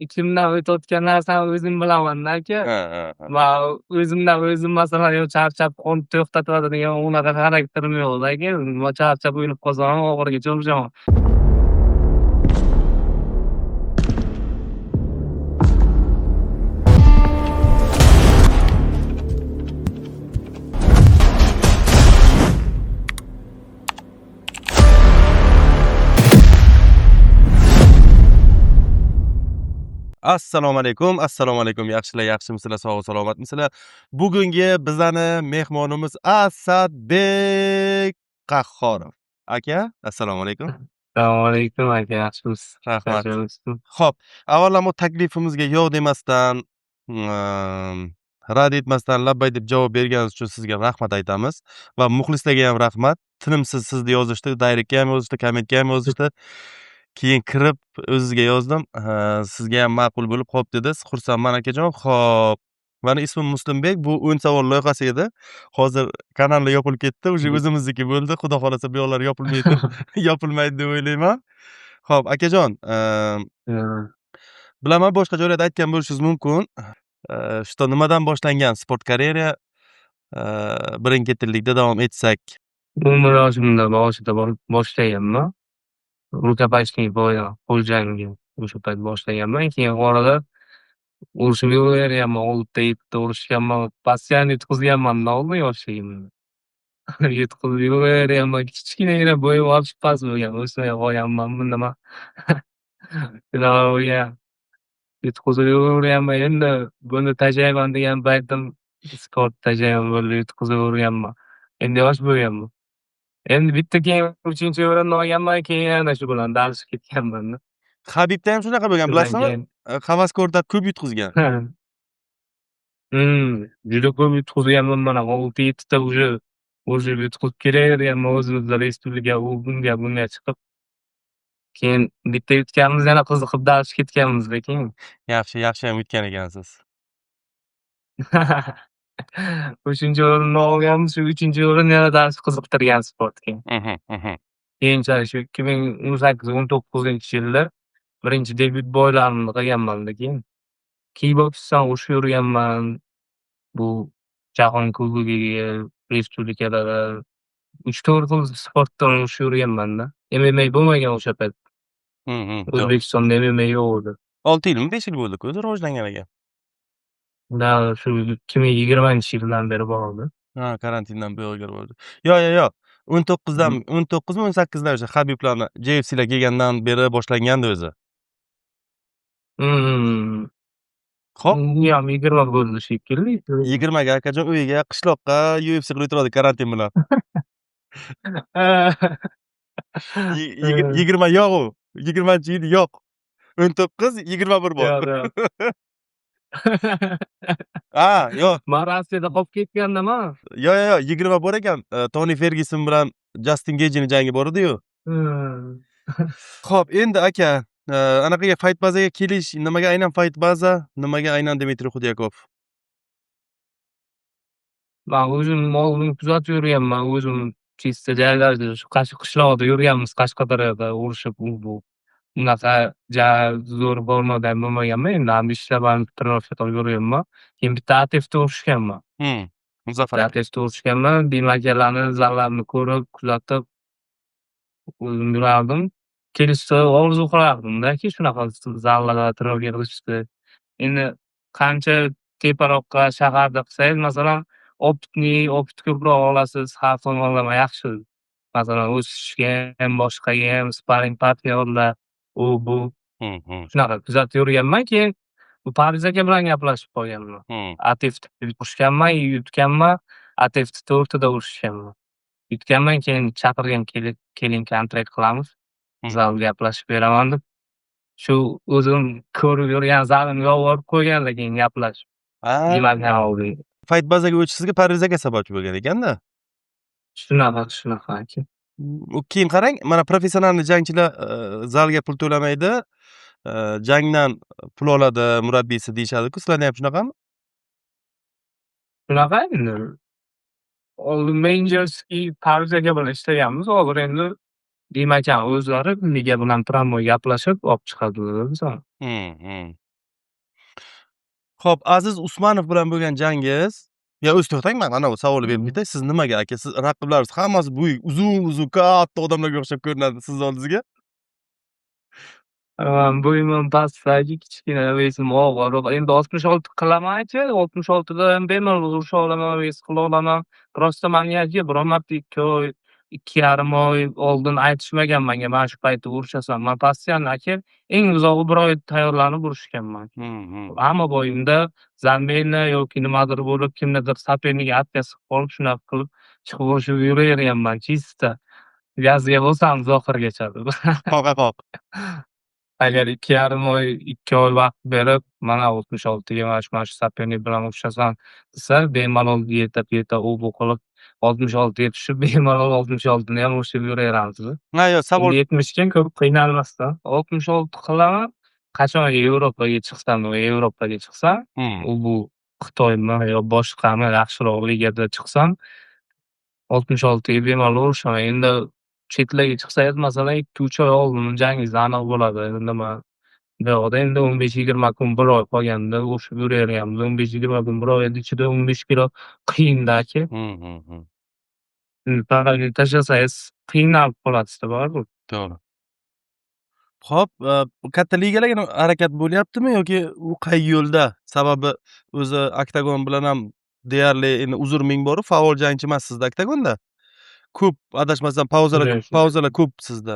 ichimdan o'tayotgan narsani o'zim bilaman-da aka. Ha, ha, ha. Va o'zimdan o'zim masalan charchab qonni to'xtatib yotadigan unaqa xarakterim yo'q aka. Va charchab o'lib qolsam ham oxirigacha urishaman. Assalomu alaykum. Yaxshilar, yaxshimisizlar, sog' salomatmisizlar? Bugungi bizani mehmonimiz Asadbek Qahhorov. Aka, assalomu alaykum. Assalomu alaykum aka, yaxshimisiz? Rahmat. Xo'p, avvallambor taklifimizga yo'q demasdan, rad etmasdan labbay deb javob berganingiz uchun sizga rahmat aytamiz va muxlislarga ham rahmat. Tinimsiz sizni yozishdi, direktga ham yozishdi, kommentga ham yozishdi. Keyin kirib o'zizga yozdim. Sizga ham ma'qul bo'lib xo'p dedi. Xursandman akajon. Xo'p. Mani ismim Muslimbek. Bu 10 savol loyihasi edi. Hozir kanallar yopilib ketdi. O'sha o'zimizniki bo'ldi. Xudo xolasa bu yoqlar yopilmaydi. Yopilmaydi deb o'ylayman. Xo'p, akajon, bilaman boshqa joylarda aytgan bo'lishingiz mumkin. Что nimadan boshlangan sport karyera? Birin-ketinlikda davom etsak. Umr yoshimda boshida boshlaganman. Rukopashniy bo'ylab qo'l jangi o'sha payt boshlaganman. Keyin orada urishib yuraverganman. 6 7 urishganman. Постоянно yutqizganman-da oldin yoshligimda. Yutqizib yuraverganman. Kichkinagina bo'yim olib past bo'lgan. O'smay qolganmanmi nima? Ilohiya. Yutqizib yuraverganman. Endi buni tashlayman degan paytim sport tashlayman bo'ldi. Yutqizib yuraverganman. Endi yosh bo'lganman. Endi bitta keyin 3-o'rinni olganman, keyin yana shu bilan dalishib ketganman-da. Habibda ham shunaqa bo'lgan, bilasizmi? Havaskorda ko'p yutqizgan. Juda ko'p yutqizganman. Mana 6-7 ta уже yutqizib kelaverganman o'zimizda respublika u bunga chiqib. Keyin bitta yutganmiz, yana qiziqib dalishib ketganmiz lekin. Yaxshi ham yutgan ekansiz. 3-o'rinni olganmiz, shu 3-o'rin yana dalishib qiziqtirgan sport keyin. Keyinchalik shu 2018-19-yilda birinchi debyut bo'ylarimni qilganman-da keyin. Kickboksdan urushib yurganman. Bu jahon kubogiga, respublikalarda 3-4 xil sportdan urushib yurganman-da. MMA bo'lmagan o'sha payt. O'zbekistonda MMA yo'q edi. 6 yilmi, 5 yil bo'ldi-ku o'zi rivojlanganiga. Shu 2020-yildan beri bo'ldi. Ha, karantindan beri bo'ldi. Yo'q. 19mi, 18dan o'sha Habiblarni JFC'lar kelgandan beri boshlangandi o'zi. Xo'p. Ham 20 bo'ldi shekilli. 20 ga akajon uyiga qishloqqa UFC qilib o'tiradi karantin bilan. 20 yo'q u. 20-yil yo'q. 19, 21 bor. Yo'q. Men Rossiyada qolib ketgandim-a. Yo'q, 20 bor ekan. Toni Fergyuson bilan Justin Gage'ning jangi bor edi-yu. Xo'p, endi aka, anaqaga fight bazaga kelish, nimaga aynan fight baza, nimaga aynan Dmitriy Xudyakov? Men o'zim oldin kuzatib yurganman, o'zim chista joylarda, shu qishloqda yurganmiz, Qashqadaryoda urushib bu. Unaqa zo'r bo'lmagan bo'lmaganman. Endi ham ishlab trenorovka qilib yurganman. Keyin bitta ATFda urushganman. Muzaffar. ATFda urushganman. Bemakarlarni zallarini ko'rib, kuzatib o'zim yurardim. Kelishsa orzu qilardim-da-ki, shunaqa zallarda trenorovka qilishni. Endi qancha teparoqqa shaharda qilsangiz, masalan, opit ko'proq olasiz, har tomonlama yaxshi. Masalan, o'sishga ham, boshqaga ham sparring partnyorlar bu shunaqa kuzatib yurganman. Keyin bu Parviz aka bilan gaplashib qolganman. ATFda urushganman, yutganman. ATFda 4 ta urushganman. Yutganman, keyin chaqirgan, keling kontrakt qilamiz. Zal gaplashib beraman deb. Shu o'zim ko'rib yurgan zalimga olib qo'yganlar keyin gaplashib. Nimaga oldi? Fight bazaga o'tishingizga Parviz aka sababchi bo'lgan ekanda. Shunaqa aka. Keyin qarang, mana professional jangchilar zalga pul to'lamaydi, jangdan pul oladi murabbiysi deyishadi-ku. Sizlarda ham shunaqami? Shunaqa endi. Oldin Menjerskiy Parviz aka bilan ishlaganmiz. Hozir endi Demak, o'zlari liga bilan promoi gaplashib olib chiqadilar bizani. Xo'p, Aziz Usmanov bilan bo'lgan jangingiz o'zi to'xtang, men ana bu savolni berib Mhm. ketay. Siz nimaga aka, siz raqiblaringiz hammasi buyuk, uzun-uzun, katta odamlarga o'xshab ko'rinadi siz oldingizga. Bo'yim pastligi, kichkina, vesim og'ir. Endi 66 qilaman-chi, 66da ham bemalol urisha olaman, vес qila olaman. Prosta manga biror marta 2 oy, 2,5 oy oldin aytishmagan menga, mana shu paytda urishasan. Men постоянно aka, eng uzog'i 1 oy tayyorlanib urishganman. Hımm. Hamma bo'yimda zambenniy yoki nimadir bo'lib, kimnidir soperniga отказ qilib, shunaqa qilib chiqib urishib yuraverganman. Чисто gazga bo'lsam oxirigacha deb. Qoqa-qoq. Agar 2,5 oy, 2 oy vaqt berib, mana 66ga mana shu sopernik bilan urushasan desa, bemalol dieta u bu qilib 66ga tushib, bemalol 66ni ham urishib yuraveramiz. Ha, yo, savol. Endi 70ga ko'p qiynalmasdan 66 qilaman. Qachon Yevropaga chiqsam, Hımm. u bu Xitoymi yo boshqami yaxshiroq ligada chiqsam, 66ga bemalol urishaman. Endi chetlarga chiqsangiz, masalan, 2-3 oy oldin jangingiz aniq bo'ladi. Nima bu yoqda endi 15-20 kun, 1 oy qolganda urishib yuraverganmiz. 15-20 kun, 1 oyni ichida 15 kilo qiyin-da aka. Hımm, hımm, hımm. Faqat tashlasangiz qiynalib qolasiz-da baribir. To'g'ri. Xo'p, katta ligalarga harakat bo'lyaptimi yoki u qay yo'lda? Sababi o'zi Oktagon bilan ham deyarli endi uzr ming boru faol jangchi emassiz-da Oktagonda. Ko'p adashmasam Shunday, shunday. pauzalar ko'p sizda.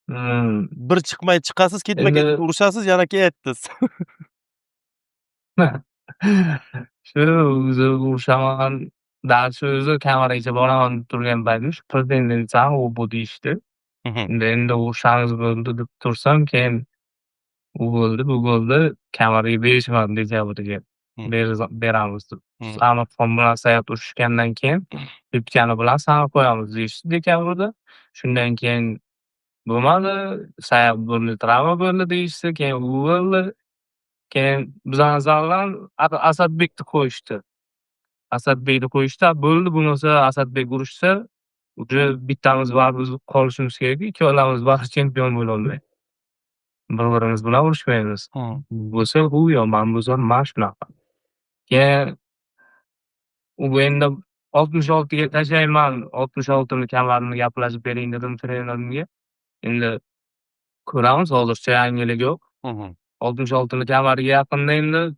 Hmm. Bir chiqmay chiqasiz, ketma-ket Endi urishasiz, yana ketdingiz. shu o'zi urishaman, darsi o'zi kamaragacha boraman deb turgan paytim shu prezidentdan u bu deyishdi. Mhm. Endi urishamiz bo'ldi deb tursam, keyin u bo'ldi, bu bo'ldi, kamariga berishmadi dekabrga. Hı. Beramiz deb. Hı. Samarqand bilan Sayohat urushgandan keyin Lipkani bilan sanab qo'yamiz deyishdi dekabrda. Shundan keyin bo'lmadi, Sayohat bo'ldi, travma bo'ldi deyishdi, keyin u bo'ldi. Keyin bizani zaldan Asadbekni qo'yishdi. Bo'ldi, bo'lmasa Asadbek urushsa, uje bittamiz baribir qolishimiz kerak, ikkovlamiz baribir chempion bo'lolmaymiz. Bir-birimiz bilan urushmaymiz. Hı. Bo'lsa u yo man bo'lsam man shunaqa. Keyin u endi 66ga tashlayman, 66ni kamarini gaplashib bering dedim trenerimga. Endi ko'ramiz, hozircha yangilik yo'q. Mhm. 66ni kamariga yaqinda endi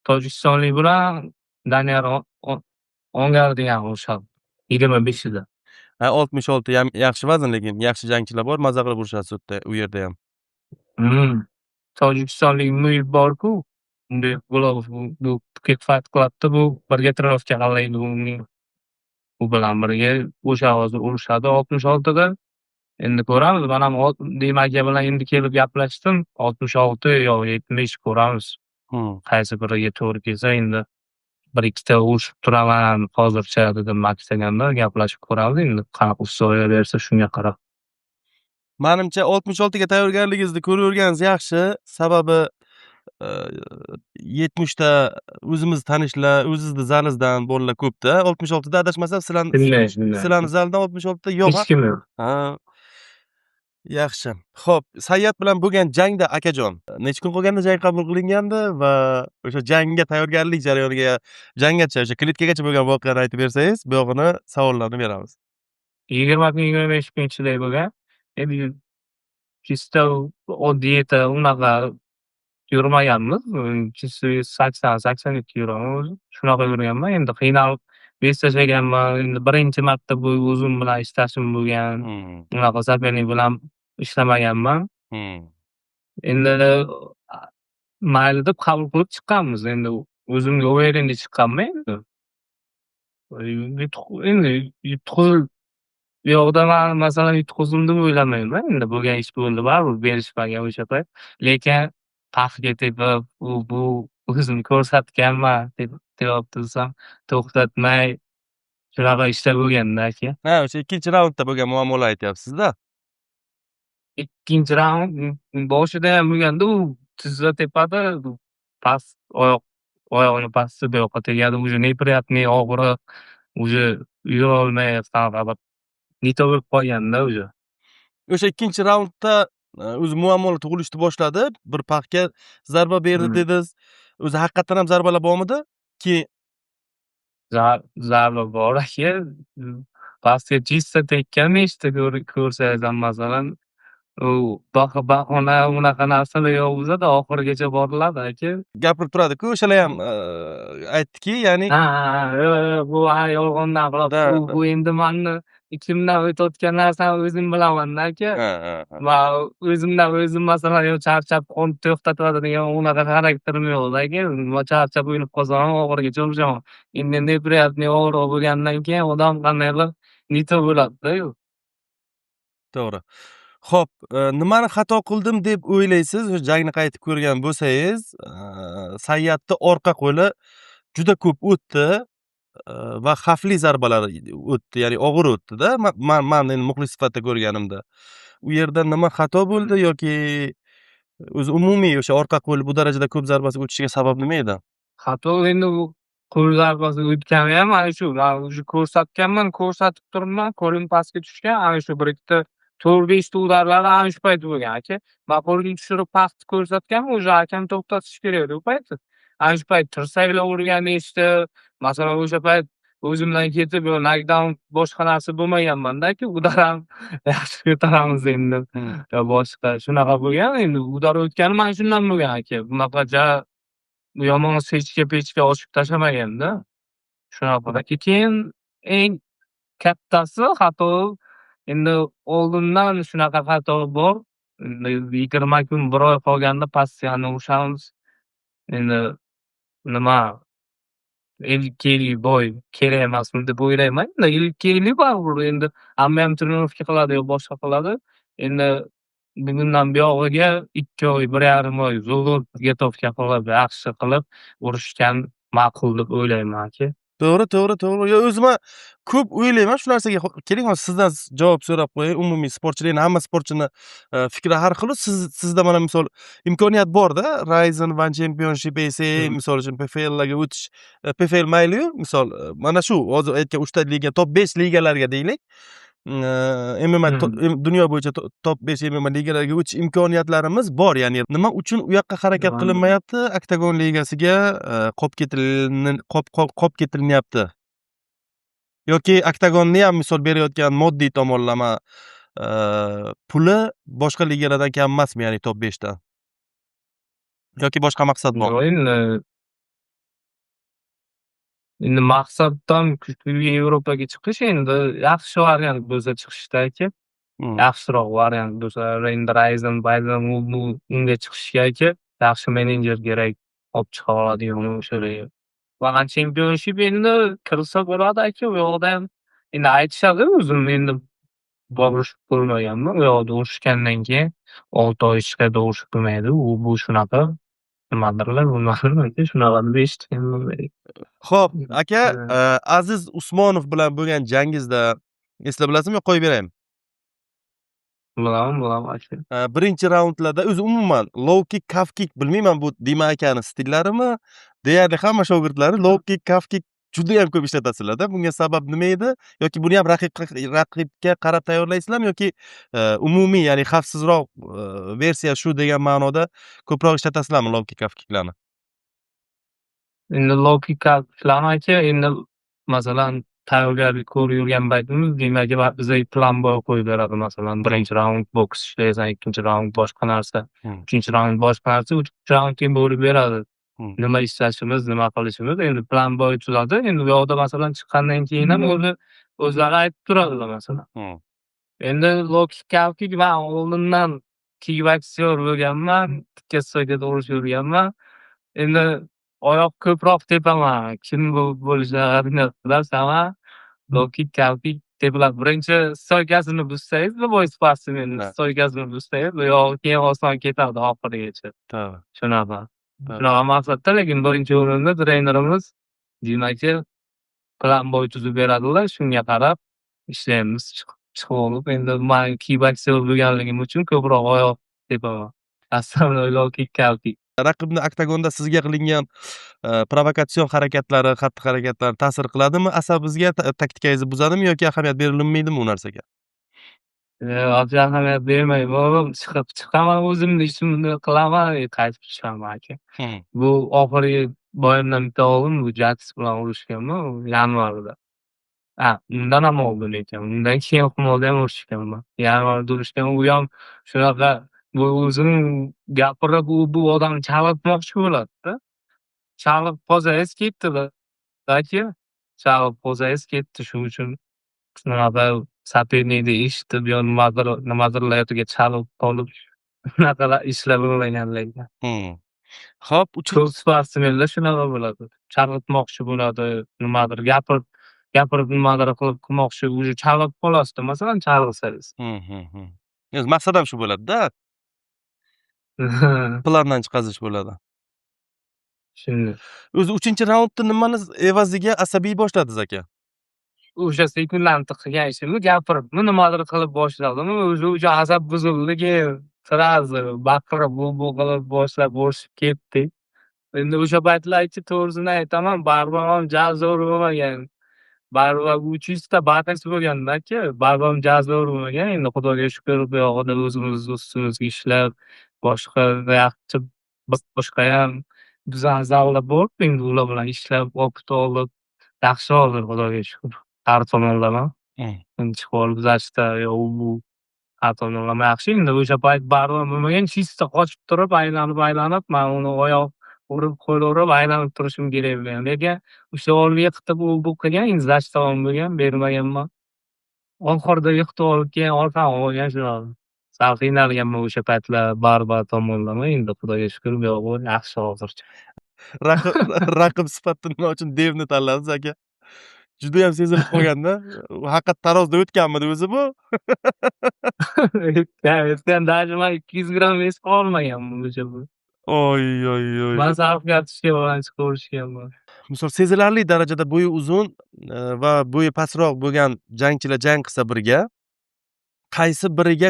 tojikistonlik bilan Daniyar Ongardiyan urishadi 25-ida. Ha, 66 ham yaxshi vazn, lekin yaxshi jangchilar bor, maza qilib urishasiz u yerda ham. Tojikistonlik Muib bor-ku, bunday Gulov bu Phuket Fight Clubda bu birga trenirovka qilaydi uning. U bilan birga o'sha hozir urishadi 66da. Endi ko'ramiz. Men ham Dim aka bilan endi kelib gaplashdim. 66 yo 70 ko'ramiz. Hı. Qaysi biriga to'g'ri kelsa endi 1-2ta urishib turaman hozircha dedim Maksaganda, gaplashib ko'ramiz endi qanaqa uslub bersa shunga qarab. Menimcha 66ga tayyorgarligingizni ko'raverganingiz yaxshi. Sababi 70da o'zimiz tanishlar, o'zizni zalingizdan bolalar ko'p-da. 66da adashmasam Shunday, shunday. sizlarni zaldan 66da yo'q. Hech kim yo'q. Ha, yaxshi. Xo'p, Sayyat bilan bo'lgan jangda akajon, necha kun qolganda jang qabul qilingandi va o'sha jangga tayyorgarlik jarayoniga, janggacha, o'sha klitkagacha bo'lgan voqeani aytib bersangiz, bu yog'ini savollarni beramiz. 20 kun, 25 kun ichida bo'lgan. Endi chista oddiy dieta unaqa yurmaganmiz. Chista 80-82 yuraman o'zi. Shunaqa yurganman. Endi qiynalib vес tashlaganman. Endi birinchi marta bu o'zim bilan ishlashim bo'lgan. Hmm. Unaqa sopernik bilan ishlamaganman. Hmm. Endi mayli deb qabul qilib chiqqanmiz. Endi o'zimga уверенный chiqqanman endi. Endi yutuq bu yoqda man masalan yutqizdim deb o'ylamayman. Endi bo'lgan ish bo'ldi, baribir berishmagan o'sha payt. Lekin pafga tepib, bu o'zimni ko'rsatganman deb deyapti desam, to'xtatmay shunaqa ishlar bo'lganda aka. Ha, o'sha ikkinchi raundda bo'lgan muammolar aytyapsiz-da. Ikkinchi raund boshida ham bo'lganda, u tizza tepada past oyog'ini pasti bu yoqqa tegadi. Уже неприятный og'riq, уже yurolmay qanaqa bir nito bo'lib qolganda уже. O'sha ikkinchi raundda o'zi muammolar tug'ilishni boshladi. Bir paxga zarba berdi dedingiz. O'zi haqiqatdan ham zarbalar bormidi? Keyin Zarba bor aka. Pastga chista tekkan nechta ko'rsangiz ham masalan, u bahona unaqa narsalar yo'q bizada, oxirigacha boriladi aka. gapirib turadi-ku, o'shalar ham aytdiki, ya'ni Ha, ha, ha. Yo'q, yo'q, bu yolg'ondan qilib, da bu endi mani ichimdan o'tayotgan narsani o'zim bilaman-da aka. ha, ha, ha. Va o'zimdan o'zim masalan yo charchab qonni to'xtatadigan unaqa xarakterim yo'q-da aka. Va charchab o'lib qolsam ham oxirigacha urishaman. Endi неприятный og'riq bo'lgandan keyin odam qandaydir nito bo'ladi-da. To'g'ri. Xo'p, nimani xato qildim deb o'ylaysiz? O'sha jangni qaytib ko'rgan bo'lsangiz, Sayyadni orqa qo'li juda ko'p o'tdi, va xavfli zarbalar o'tdi, ya'ni og'ir o'tdi-da. Man endi muxlis sifatida ko'rganimda. U yerda nima xato bo'ldi yoki o'zi umumiy o'sha orqa qo'li bu darajada ko'p zarbasi o'tishiga sabab nima edi? Xato endi u qo'l zarbasi o'tgani ham ana shu, man уже ko'rsatganman, ko'rsatib turibman, qo'lim pastga tushgan, ana shu bir ikkita 4-5 ta udarlar ana shu payt bo'lgan aka. Man qo'lni tushirib pastni ko'rsatganman, уже hakam to'xtatishi kerak edi u paytda. Ana shu payt tirsaklar urgan nechta, masalan o'sha payt o'zimdan ketib yo nokdaun boshqa narsa bo'lmaganman-da aka, udar ham yaxshi ko'taramiz endi yo boshqa shunaqa bo'lgan. Endi udar o'tgani mana shundan bo'lgan aka. Bunaqa yomon sechka-pechka ochib tashlamagan-da. Shunaqa. Keyin eng kattasi xato endi oldindan shunaqa xato bor. Endi 20 kun, 1 oy qolganda postoyanno urishamiz. Endi nima 50 yillik bo'y kerak emasmi deb o'ylayman. 50 yillik baribir endi hammayam trenirovka qiladi yo boshqa qiladi. Endi bugundan buyog'iga 2 oy, 1,5 oy zo'r подготовка qilib, yaxshi qilib urishgan ma'qul deb o'ylayman aka. To'g'ri, to'g'ri, to'g'ri. Yo, o'zim ham ko'p o'ylayman shu narsaga. Keling, hozir sizdan javob so'rab qo'yay. Umumiy sportchilarning hamma sportchini fikri har xil. Sizda mana misol imkoniyat bor-da. Ryzen One Championship esa, misol uchun PFLlarga o'tish, PFL mayli-yu, misol mana shu hozir aytgan 3 ta liga, top 5 ligalarga deylik. MMA dunyo bo'yicha top 5 MMA ligalariga o'tish imkoniyatlarimiz bor. Ya'ni nima uchun u yoqqa harakat qilinmayapti? Oktagon ligasiga qop ketilinyapti. Yoki oktagonni ham misol berayotgan moddiy tomonlama puli boshqa ligalardan kam emasmi, ya'ni top 5 dan? Yoki boshqa maqsad bor? Endi maqsaddan kuchli Yevropaga chiqish endi yaxshi variant bo'lsa chiqishda aka. Yaxshiroq variant bo'lsa, endi Ryzen unga chiqishga aka, yaxshi menejer kerak olib chiqa oladigan o'shalarga. Va Championship endi kirsa bo'ladi aka, u yoqda ham endi aytishadi, o'zim endi borishib ko'rmaganman. U yoqda urishgandan keyin 6 oy hech qayerda urishib ko'rmaydi. Bu shunaqa nimadirlar, shunaqa deb eshitganman. Xo'p, aka, Aziz Usmonov bilan bo'lgan jangingizda eslab bilasizmi yo qo'yib beraymi? Bilaman aka. Birinchi raundlarda o'zi umuman low kick, calf kick bilmayman bu Dima akani stillarimi? Deyarli hamma shogirdlari low kick, calf kick juda ham ko'p ishlatasizlar-da. Bunga sabab nima edi? Yoki buni ham raqibga qarab tayyorlaysizlarmi yoki umumiy, ya'ni xavfsizroq versiya shu degan ma'noda ko'proq ishlatasizlarmi low kick, calf kicklarni? Endi low kick, calf kicklarni aka, endi masalan tayyorgarlik ko'rib yurgan paytimiz demak bizga plan bo'yi qo'yib beradi. Masalan, birinchi raund boks ishlaysan, ikkinchi raund boshqa narsa, uchinchi raund boshqa narsa, uchinchi raundga bo'lib beradi. Nima ishlashimiz, nima qilishimiz endi plan bo'yi tuzadi. Endi bu yoqda masalan chiqqandan keyin ham o'zlari aytib turadilar masalan. Endi low kick, calf kick man oldindan kickboxer bo'lganman, tikka stoykada urishib yurganman. Endi oyoq ko'proq tepaman. Kim bo'lishlarini bilasanmi? Low kick, calf kick tepiladi. Birinchi stoykasini buzsangiz, любой sportsmen stoykasini buzsangiz, bu yoq keyin oson ketadi oxirigacha. To'g'ri. Shunaqa. Shunaqa maqsadda, lekin birinchi o'rinda trenerimiz demak plan bo'yi tuzib beradilar. Shunga qarab ishlaymiz. Chiqib olib, endi men kickboxer bo'lganligim uchun ko'proq oyoq tepaman. Основной low kick, calf kick. Raqibni oktagonda sizga qilingan provokatsion harakatlari, xatti-harakatlari ta'sir qiladimi? Asabingizga, taktikangizni buzadimi yoki ahamiyat berilmaydimi u narsaga? Ozga ahamiyat bermayman oğlum. Chiqaman o'zimni ishimni qilaman, qaytib tushaman aka. Hı. Bu oxirgi boyimdan bitta o'g'lim bu Jax bilan urushganman yanvarda. Undan ham oldin ekan. Undan keyin Humoda ham urushganman. Yanvarda urushgan. U ham shunaqa bu o'zim gapirib, bu odamni chalg'itmoqchi bo'ladi-da. Chalg'ib pozayez ketdi-da aka. Chalg'ib pozayez ketdi. Shuning uchun shunaqa sopernikni eshitib yo nimadirlarga chalg'ib qolib unaqalar ishlar bo'lmagan lekin. Hı. Hop, Ko'p 3-nji sportsmenlar shunaqa bo'ladi. Chalg'itmoqchi bo'ladi, nimadir gapirib nimadir qilmoqchi, уже chalg'ib qolasizda, masalan, chalg'isangiz. Hı, hı, hı. Öz maqsadam shu bo'ladi-da, plandan chiqazish bo'ladi. Shunday. O'zi 3-raundda nimani evaziga asabiy boshladingiz aka? O'sha sekundanti qilgan ishimni gapirib, nimadir qilib boshladim. O'sha asab buzildi, keyin srazu baqirib, bu qilib boshlab o'rishib ketdik. Endi o'sha paytlar-chi, to'g'risini aytaman, baribir ham jazor bo'lmagan. Baribir 300 ta batasi bo'lganda aka, baribir ham jazor bo'lmagan. Endi Xudoga shukr, bu yog'ida o'zimiz ustimizga ishlab, boshqa yaxshi boshqayam bizani zallar bor. Endi ular bilan ishlab, opit olib, yaxshi hozir Xudoga shukr. Har tomonlama. Hı. Chiqib olib zashta yo bu har tomonlama yaxshi. Endi o'sha payt baribir bo'lmagan, chista qochib turib, aylanib, man uni oyoq urib, qo'l urib, aylanib turishim kerak bo'lgan. Lekin o'sha olib yiqitib bu qilgan, endi zashta ham bo'lgan, bermaganman. Oxirida yiqitib olib, keyin orqamga olgan shunaqa. Sal qiynalganman o'sha paytlar baribir tomonlama. Endi Xudoga shukr, bu yog'i yaxshi hozircha. Raqib raqib sifatida nima uchun Devni tanladingiz aka? Judayam sezilib qolganda. Haqiqat tarozda o'tganmidi o'zi bu? O'tgan даже man 200 gramm esa olmaganman o'sha bu. Oy, oy, oy. Man sarfkatishga bilan chiqib urishganman. Misol sezilarli darajada bo'yi uzun va bo'yi pastroq bo'lgan jangchilar jang qilsa birga, qaysi biriga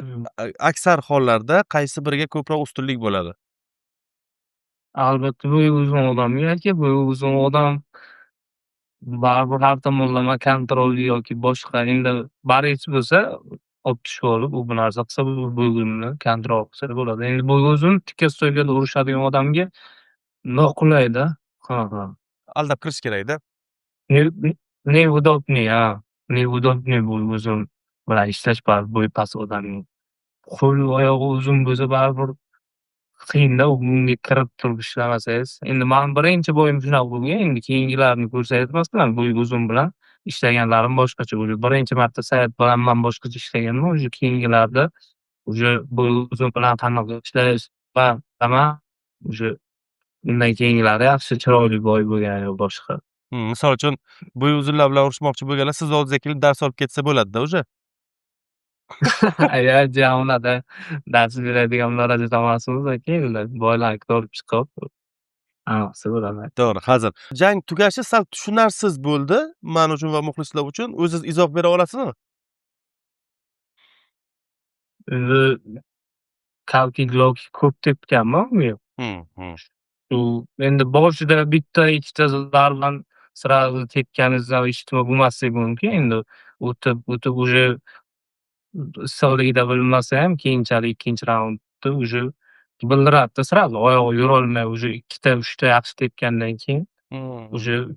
aksar hollarda qaysi biriga ko'proq ustunlik bo'ladi? Albatta bo'yi uzun odamga aka, bo'yi uzun odam baribir har tomonlama kontrolli yoki boshqa endi boris bo'lsa olib tushib olib, u bu narsa qilsa, bu bo'yi uzunni kontrol qilsa bo'ladi. Endi bo'yi uzun tikka stoyga urishadigan odamga noqulay-da. Ha, ha. Aldab kirish kerakda. Neudobniy, neudobniy bo'yi uzun bilan ishlash baribir bo'yi past odamning. Qo'l oyog'i uzun bo'lsa baribir qiyinda unga kirib turib ishlamasangiz. Endi mani birinchi bo'yim shunaqa bo'lgan, endi keyingilarini ko'rsatmasman, bo'yi uzun bilan ishlaganlarim boshqacha. Уже birinchi marta Sayat bilan man boshqacha ishlaganman, уже keyingilarda уже bo'yi uzun bilan qanaqa ishlash va уже undan keyingilari yaxshi chiroyli boy bo'lgani boshqa. Misol uchun bo'yi uzunlar bilan urushmoqchi bo'lganlar siz oldingizga kelib dars olib ketsa bo'ladi-da уже. Jamoada dars beradigan darajada emasmiz aka, endi boylarni ko'rib chiqib anaqasi bo'ladi. To'g'ri, hazil. Jang tugashi sal tushunarsiz bo'ldi men uchun va muxlislar uchun. O'zingiz izoh bera olasizmi? Endi kalki-gloki ko'p tepganman unga. U endi boshida bitta, ikkita zarbadan sразу tepganingizdan eshitma bo'lmasligi mumkin. Endi o'tib уже issiqligida bilinmasa ham keyinchalik ikkinchi raundda уже bildiradi-da, sразу oyog'i yurolmay, уже ikkita, uchta yaxshi tepgandan keyin уже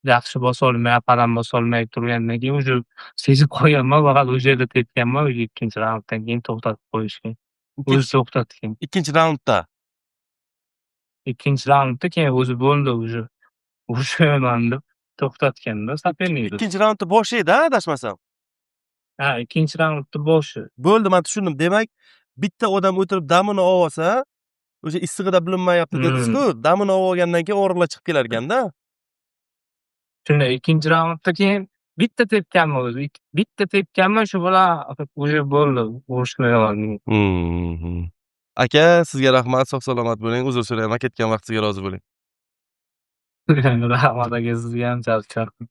yaxshi bosolmay, qadam bosolmay turgandan keyin уже sezib qolganman, faqat o'sha yerda tepganman, уже ikkinchi raunddan keyin to'xtatib qo'yishgan. O'zi to'xtatgan. Ikkinchi raundda. Ikkinchi raundda keyin o'zi bo'ldi уже. Urushaman deb to'xtatganda sopernikni. Ikkinchi raundda boshi edi, adashmasam. Ikkinchi raundda boshi. Bo'ldi, men tushundim. Demak, bitta odam o'tirib damini olsa, o'sha issig'ida bilinmayapti dedingiz-ku, damini olgandan keyin og'riqlar chiqib kelar ekanda. Shunday ikkinchi raundda keyin bitta tepganman o'zi. Bitta tepganman, shu bilan уже bo'ldi. Urishmayman. Aka, sizga rahmat, sog' salomat bo'ling. Uzr so'rayman, ketgan vaqtingizga rozi bo'ling. Rahmat aka, sizga ham charchadim.